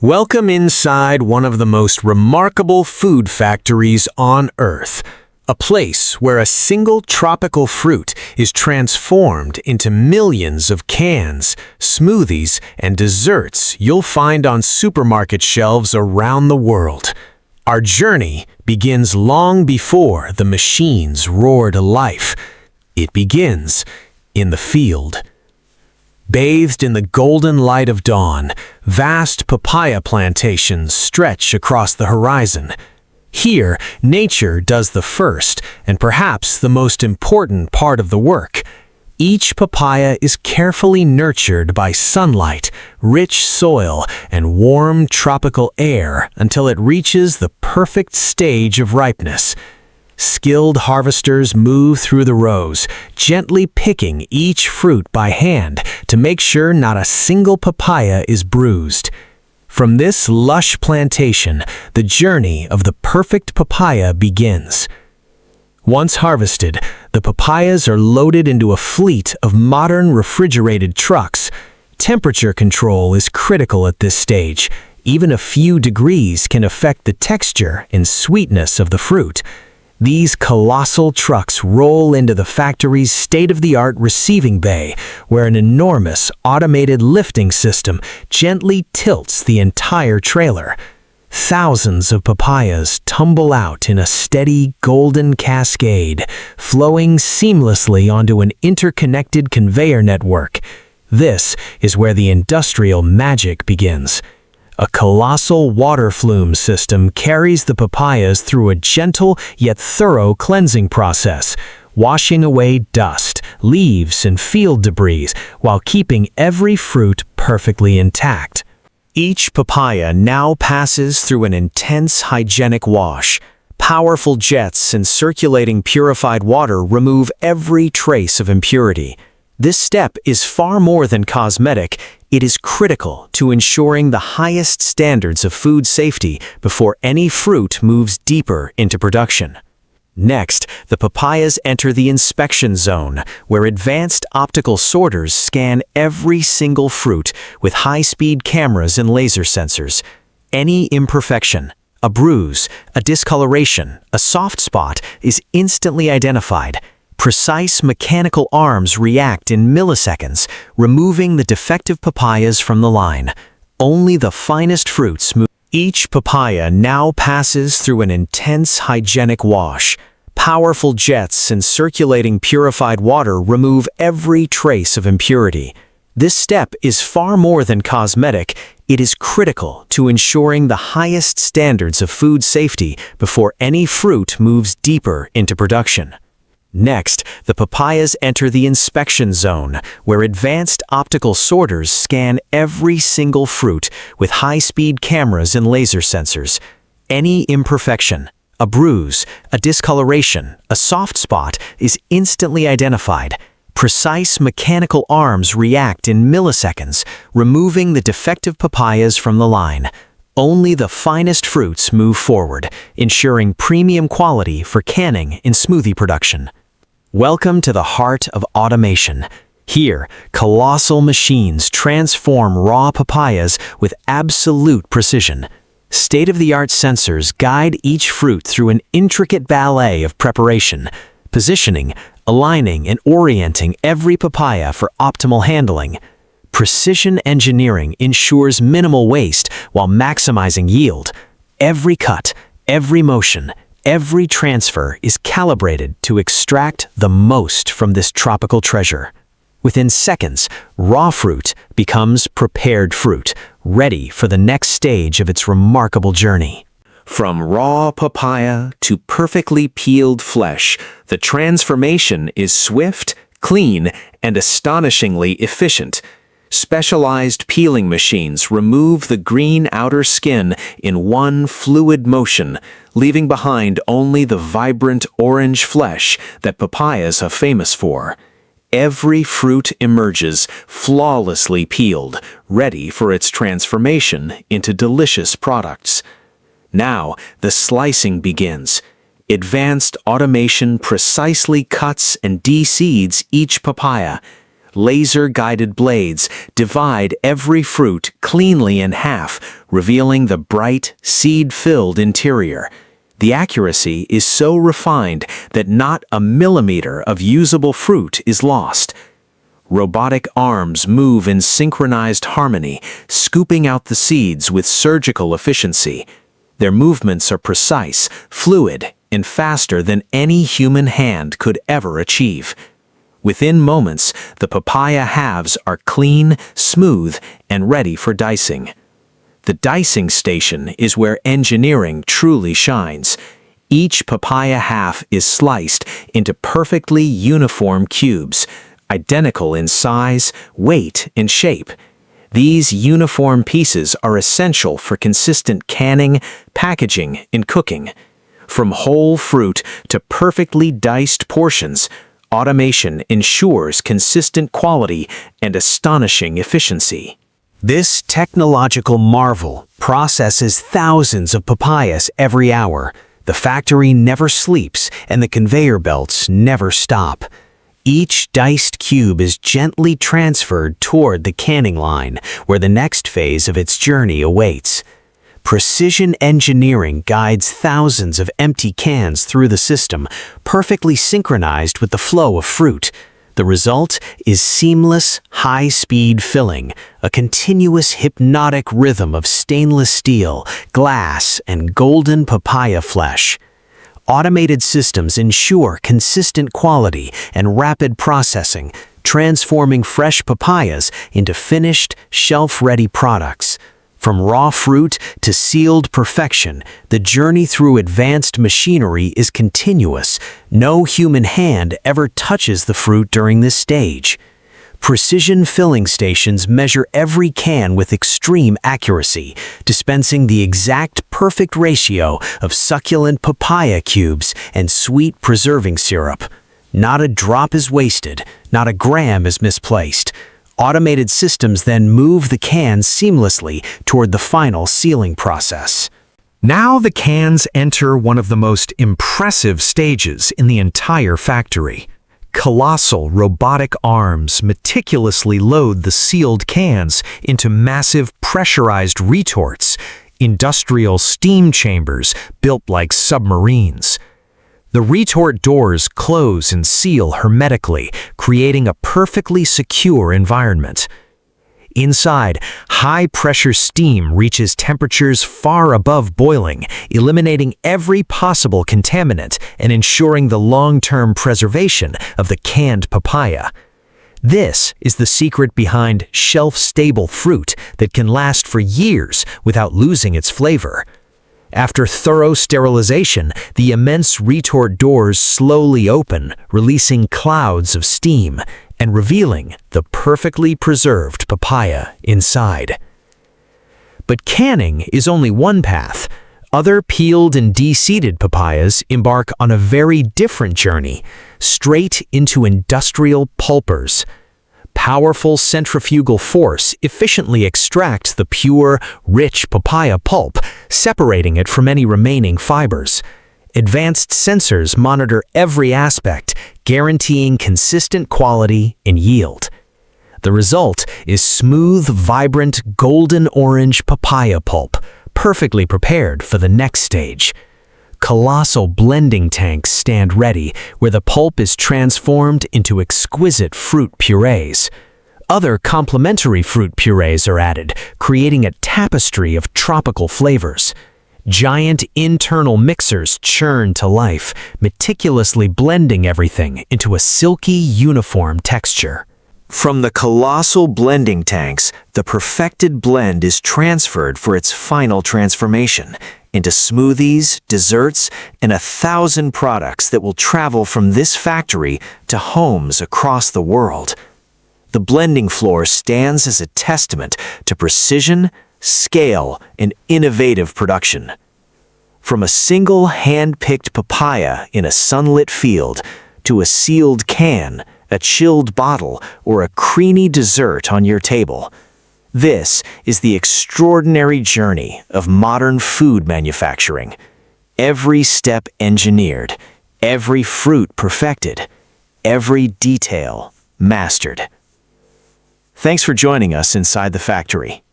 Welcome inside one of the most remarkable food factories on Earth, a place where a single tropical fruit is transformed into millions of cans, smoothies, and desserts you'll find on supermarket shelves around the world. Our journey begins long before the machines roar to life. It begins in the field. Bathed in the golden light of dawn, vast papaya plantations stretch across the horizon. Here, nature does the first and perhaps the most important part of the work. Each papaya is carefully nurtured by sunlight, rich soil, and warm tropical air until it reaches the perfect stage of ripeness. Skilled harvesters move through the rows, gently picking each fruit by hand to make sure not a single papaya is bruised. From this lush plantation, the journey of the perfect papaya begins. Once harvested, the papayas are loaded into a fleet of modern refrigerated trucks. Temperature control is critical at this stage. Even a few degrees can affect the texture and sweetness of the fruit. These colossal trucks roll into the factory's state-of-the-art receiving bay, where an enormous automated lifting system gently tilts the entire trailer. Thousands of papayas tumble out in a steady golden cascade, flowing seamlessly onto an interconnected conveyor network. This is where the industrial magic begins. A colossal water flume system carries the papayas through a gentle yet thorough cleansing process, washing away dust, leaves, and field debris while keeping every fruit perfectly intact. Each papaya now passes through an intense hygienic wash. Powerful jets and circulating purified water remove every trace of impurity. This step is far more than cosmetic. It is critical to ensuring the highest standards of food safety before any fruit moves deeper into production. Next, the papayas enter the inspection zone, where advanced optical sorters scan every single fruit with high-speed cameras and laser sensors. Any imperfection, a bruise, a discoloration, a soft spot is instantly identified. Precise mechanical arms react in milliseconds, removing the defective papayas from the line. Only the finest fruits move. Each papaya now passes through an intense hygienic wash. Powerful jets and circulating purified water remove every trace of impurity. This step is far more than cosmetic. It is critical to ensuring the highest standards of food safety before any fruit moves deeper into production. Next, the papayas enter the inspection zone, where advanced optical sorters scan every single fruit with high-speed cameras and laser sensors. Any imperfection, a bruise, a discoloration, a soft spot is instantly identified. Precise mechanical arms react in milliseconds, removing the defective papayas from the line. Only the finest fruits move forward, ensuring premium quality for canning and smoothie production. Welcome to the heart of automation. Here, colossal machines transform raw papayas with absolute precision. State-of-the-art sensors guide each fruit through an intricate ballet of preparation, positioning, aligning, and orienting every papaya for optimal handling. Precision engineering ensures minimal waste while maximizing yield. Every cut, every motion, every transfer is calibrated to extract the most from this tropical treasure. Within seconds, raw fruit becomes prepared fruit, ready for the next stage of its remarkable journey. From raw papaya to perfectly peeled flesh, the transformation is swift, clean, and astonishingly efficient. Specialized peeling machines remove the green outer skin in one fluid motion, leaving behind only the vibrant orange flesh that papayas are famous for. Every fruit emerges flawlessly peeled, ready for its transformation into delicious products. Now, the slicing begins. Advanced automation precisely cuts and de-seeds each papaya, laser-guided blades divide every fruit cleanly in half, revealing the bright, seed-filled interior. The accuracy is so refined that not a millimeter of usable fruit is lost. Robotic arms move in synchronized harmony, scooping out the seeds with surgical efficiency. Their movements are precise, fluid, and faster than any human hand could ever achieve. Within moments, the papaya halves are clean, smooth, and ready for dicing. The dicing station is where engineering truly shines. Each papaya half is sliced into perfectly uniform cubes, identical in size, weight, and shape. These uniform pieces are essential for consistent canning, packaging, and cooking. From whole fruit to perfectly diced portions, automation ensures consistent quality and astonishing efficiency. This technological marvel processes thousands of papayas every hour. The factory never sleeps and the conveyor belts never stop. Each diced cube is gently transferred toward the canning line, where the next phase of its journey awaits. Precision engineering guides thousands of empty cans through the system, perfectly synchronized with the flow of fruit. The result is seamless, high-speed filling, a continuous hypnotic rhythm of stainless steel, glass, and golden papaya flesh. Automated systems ensure consistent quality and rapid processing, transforming fresh papayas into finished, shelf-ready products. From raw fruit to sealed perfection, the journey through advanced machinery is continuous. No human hand ever touches the fruit during this stage. Precision filling stations measure every can with extreme accuracy, dispensing the exact perfect ratio of succulent papaya cubes and sweet preserving syrup. Not a drop is wasted, not a gram is misplaced. Automated systems then move the cans seamlessly toward the final sealing process. Now the cans enter one of the most impressive stages in the entire factory. Colossal robotic arms meticulously load the sealed cans into massive pressurized retorts, industrial steam chambers built like submarines. The retort doors close and seal hermetically, creating a perfectly secure environment. Inside, high-pressure steam reaches temperatures far above boiling, eliminating every possible contaminant and ensuring the long-term preservation of the canned papaya. This is the secret behind shelf-stable fruit that can last for years without losing its flavor. After thorough sterilization, the immense retort doors slowly open, releasing clouds of steam and revealing the perfectly preserved papaya inside. But canning is only one path. Other peeled and de-seeded papayas embark on a very different journey, straight into industrial pulpers. Powerful centrifugal force efficiently extracts the pure, rich papaya pulp, separating it from any remaining fibers. Advanced sensors monitor every aspect, guaranteeing consistent quality and yield. The result is smooth, vibrant, golden-orange papaya pulp, perfectly prepared for the next stage. Colossal blending tanks stand ready, where the pulp is transformed into exquisite fruit purees. Other complementary fruit purees are added, creating a tapestry of tropical flavors. Giant internal mixers churn to life, meticulously blending everything into a silky, uniform texture. From the colossal blending tanks, the perfected blend is transferred for its final transformation into smoothies, desserts, and 1,000 products that will travel from this factory to homes across the world. The blending floor stands as a testament to precision, scale, and innovative production. From a single hand-picked papaya in a sunlit field to a sealed can, a chilled bottle, or a creamy dessert on your table, this is the extraordinary journey of modern food manufacturing. Every step engineered, every fruit perfected, every detail mastered. Thanks for joining us inside the factory.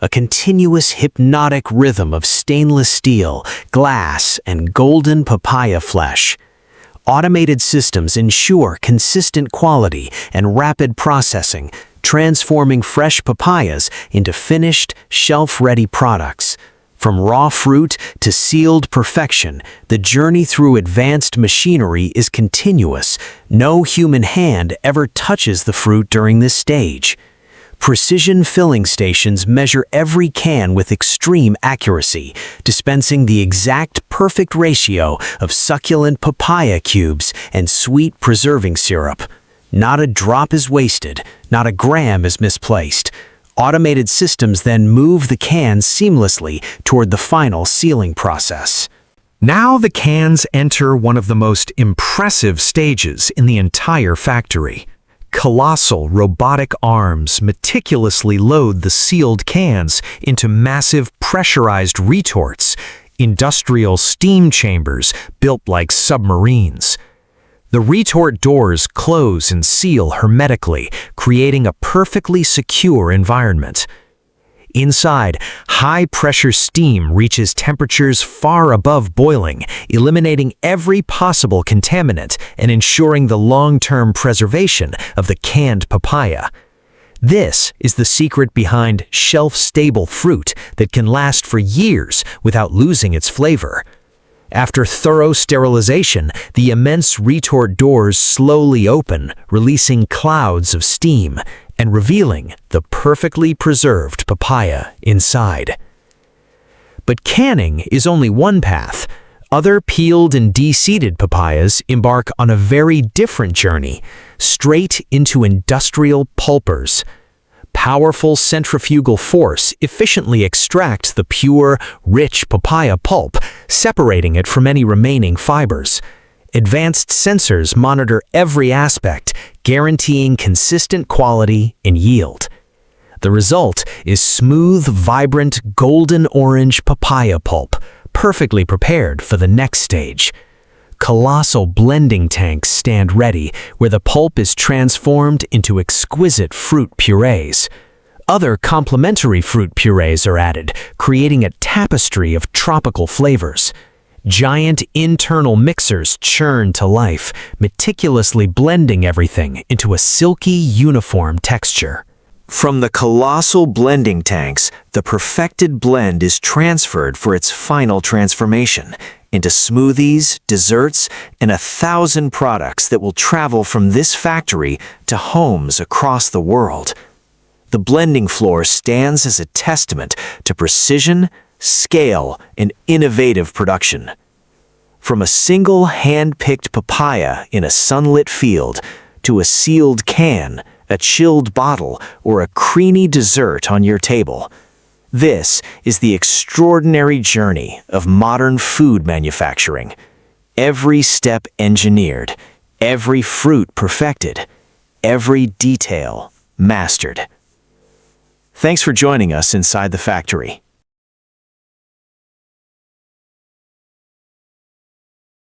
A continuous hypnotic rhythm of stainless steel, glass, and golden papaya flesh. Automated systems ensure consistent quality and rapid processing, transforming fresh papayas into finished, shelf-ready products. From raw fruit to sealed perfection, the journey through advanced machinery is continuous. No human hand ever touches the fruit during this stage. Precision filling stations measure every can with extreme accuracy, dispensing the exact perfect ratio of succulent papaya cubes and sweet preserving syrup. Not a drop is wasted, not a gram is misplaced. Automated systems then move the cans seamlessly toward the final sealing process. Now the cans enter one of the most impressive stages in the entire factory. Colossal robotic arms meticulously load the sealed cans into massive pressurized retorts, industrial steam chambers built like submarines. The retort doors close and seal hermetically, creating a perfectly secure environment. Inside, high-pressure steam reaches temperatures far above boiling, eliminating every possible contaminant and ensuring the long-term preservation of the canned papaya. This is the secret behind shelf-stable fruit that can last for years without losing its flavor. After thorough sterilization, the immense retort doors slowly open, releasing clouds of steam and revealing the perfectly preserved papaya inside. But canning is only one path. Other peeled and de-seeded papayas embark on a very different journey, straight into industrial pulpers. Powerful centrifugal force efficiently extracts the pure, rich papaya pulp, separating it from any remaining fibers. Advanced sensors monitor every aspect, guaranteeing consistent quality and yield. The result is smooth, vibrant, golden-orange papaya pulp, perfectly prepared for the next stage. Colossal blending tanks stand ready, where the pulp is transformed into exquisite fruit purees. Other complementary fruit purees are added, creating a tapestry of tropical flavors. Giant internal mixers churn to life, meticulously blending everything into a silky, uniform texture. From the colossal blending tanks, the perfected blend is transferred for its final transformation into smoothies, desserts, and 1,000 products that will travel from this factory to homes across the world. The blending floor stands as a testament to precision, scale, and innovative production. From a single hand-picked papaya in a sunlit field to a sealed can, a chilled bottle, or a creamy dessert on your table, this is the extraordinary journey of modern food manufacturing. Every step engineered, every fruit perfected, every detail mastered. Thanks for joining us inside the factory.